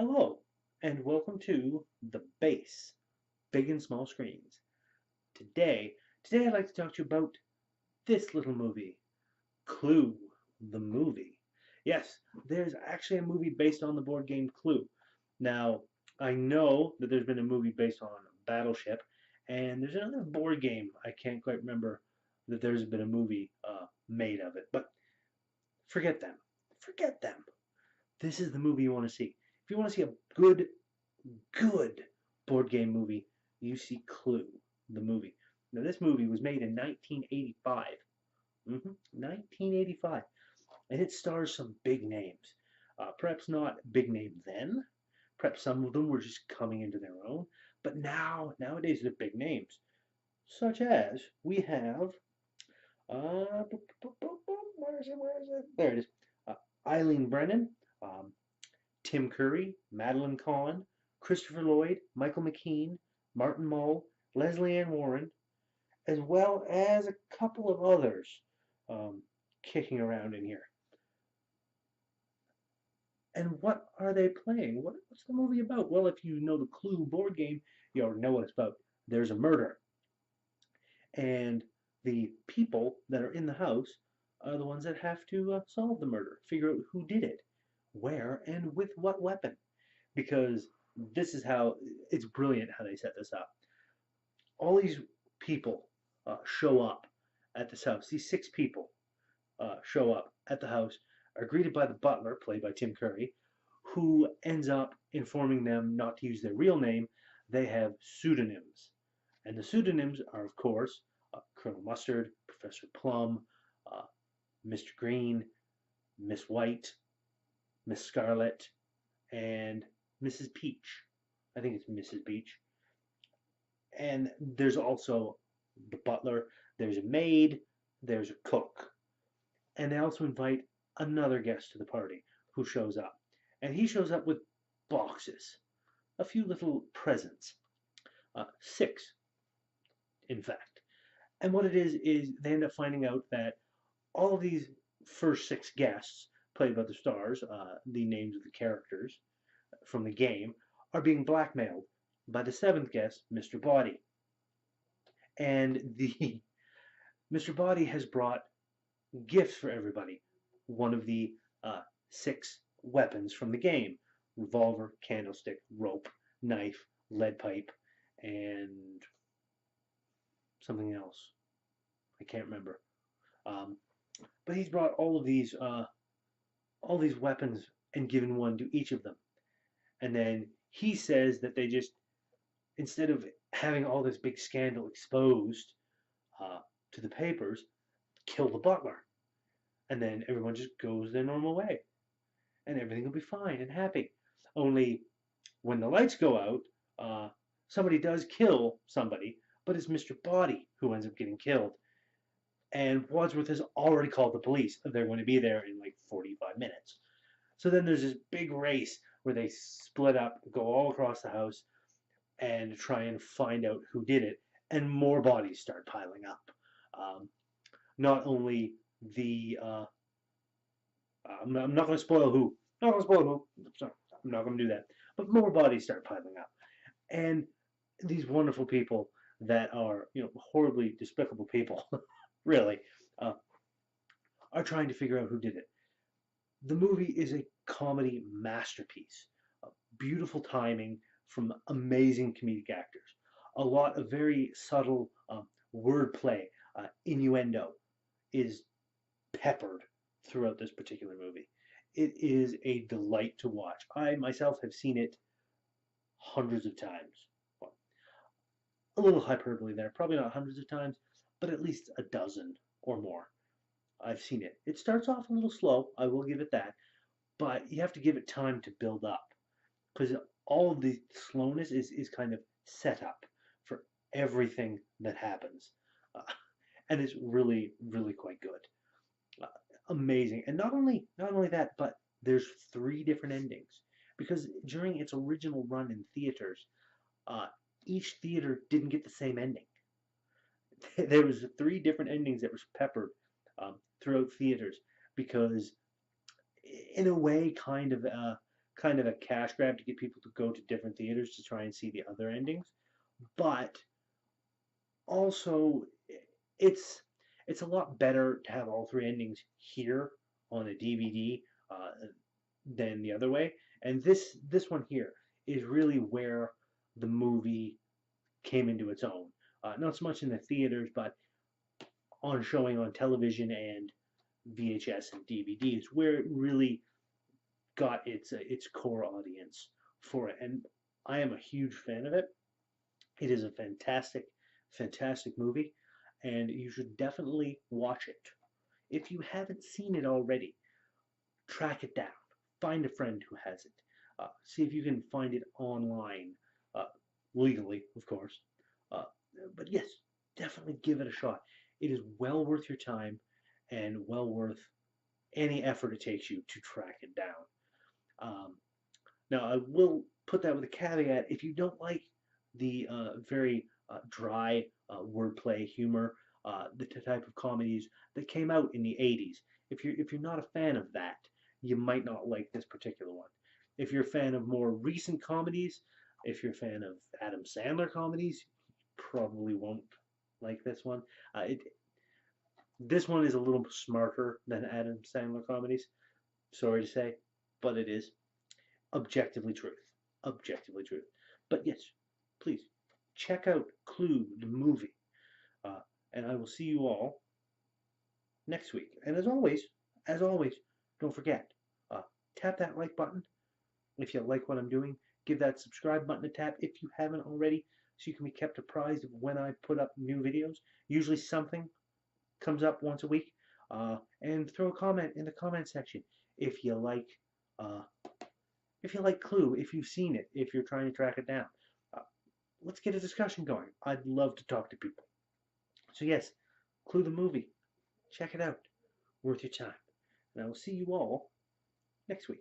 Hello, and welcome to the B.A.S.S, Big and Small Screens. Today I'd like to talk to you about this little movie, Clue, the movie. Yes, there's actually a movie based on the board game Clue. Now, I know that there's been a movie based on Battleship, and there's another board game, I can't quite remember that there's been a movie made of it, but forget them. Forget them. This is the movie you want to see. If you want to see a good board game movie, you see Clue, the movie. Now, this movie was made in 1985. 1985. And it stars some big names. Perhaps not big name then. Perhaps some of them were just coming into their own. But nowadays, they're big names. Such as we have, where is it? There it is. Eileen Brennan, um, Tim Curry, Madeline Kahn, Christopher Lloyd, Michael McKean, Martin Mull, Leslie Ann Warren, as well as a couple of others kicking around in here. And what are they playing? What's the movie about? Well, if you know the Clue board game, you already know what it's about. There's a murder. And the people that are in the house are the ones that have to solve the murder, figure out who did it, where, and with what weapon. Because this is how it's brilliant how they set this up. All these people show up at this house. These six people show up at the house, are greeted by the butler, played by Tim Curry, who ends up informing them not to use their real name. They have pseudonyms. And the pseudonyms are, of course, Colonel Mustard, Professor Plum, uh, Mr. Green, Miss White, Miss Scarlet, and Mrs. Peach. I think it's Mrs. Peach. And there's also the butler, there's a maid, there's a cook. And they also invite another guest to the party who shows up. And he shows up with boxes, a few little presents. Six, in fact. And what it is they end up finding out that all of these first six guests, played by the stars, the names of the characters from the game, are being blackmailed by the seventh guest, Mr. Body. And the Mr. Body has brought gifts for everybody. One of the six weapons from the game: revolver, candlestick, rope, knife, lead pipe, and something else. I can't remember. Um, but he's brought all these weapons and given one to each of them. And then he says that they just, instead of having all this big scandal exposed to the papers, kill the butler. And then everyone just goes their normal way. And everything will be fine and happy. Only when the lights go out, somebody does kill somebody, but it's Mr. Body who ends up getting killed. And Wadsworth has already called the police. They're going to be there in like 45 minutes. So then there's this big race where they split up, go all across the house, and try and find out who did it. And more bodies start piling up. Um, not only the I'm not going to spoil who. Not going to spoil who. Sorry, I'm not going to do that. But more bodies start piling up, and these wonderful people that are, horribly despicable people, really, uh, are trying to figure out who did it. The movie is a comedy masterpiece. Beautiful timing from amazing comedic actors. A lot of very subtle wordplay, innuendo is peppered throughout this particular movie. It is a delight to watch. I myself have seen it hundreds of times. Well, a little hyperbole there, probably not hundreds of times, but at least a dozen or more. I've seen it. It starts off a little slow, I will give it that, but you have to give it time to build up because all of the slowness is kind of set up for everything that happens. Uh, and it's really, really quite good. Uh, Amazing. And not only that, but there's three different endings because during its original run in theaters, uh, each theater didn't get the same ending. There was three different endings that was peppered throughout theaters because, in a way, kind of a cash grab to get people to go to different theaters to try and see the other endings. But also, it's it's a lot better to have all three endings here on a DVD than the other way. And this one here is really where the movie came into its own. Not so much in the theaters, but on showing on television and VHS and DVDs, where it really got its core audience for it. And I am a huge fan of it. It is a fantastic, fantastic movie, and you should definitely watch it. If you haven't seen it already, track it down. Find a friend who has it. See if you can find it online, uh, legally, of course. Uh, but yes, definitely give it a shot. It is well worth your time and well worth any effort it takes you to track it down. Um, Now, I will put that with a caveat. If you don't like the very dry wordplay humor, the type of comedies that came out in the 80s, if you're not a fan of that, you might not like this particular one. If you're a fan of more recent comedies, if you're a fan of Adam Sandler comedies, you probably won't like this one. This one is a little smarter than Adam Sandler comedies. Sorry to say, but it is objectively truth. Objectively truth. But yes, please check out Clue, the movie. Uh, and I will see you all next week. And as always, don't forget, uh, tap that like button if you like what I'm doing. Give that subscribe button a tap if you haven't already, so you can be kept apprised of when I put up new videos. Usually something comes up once a week. And throw a comment in the comment section if you like uh, if you like Clue, if you've seen it, if you're trying to track it down. Uh, let's get a discussion going. I'd love to talk to people. So yes, Clue the movie. Check it out. Worth your time. And I will see you all next week.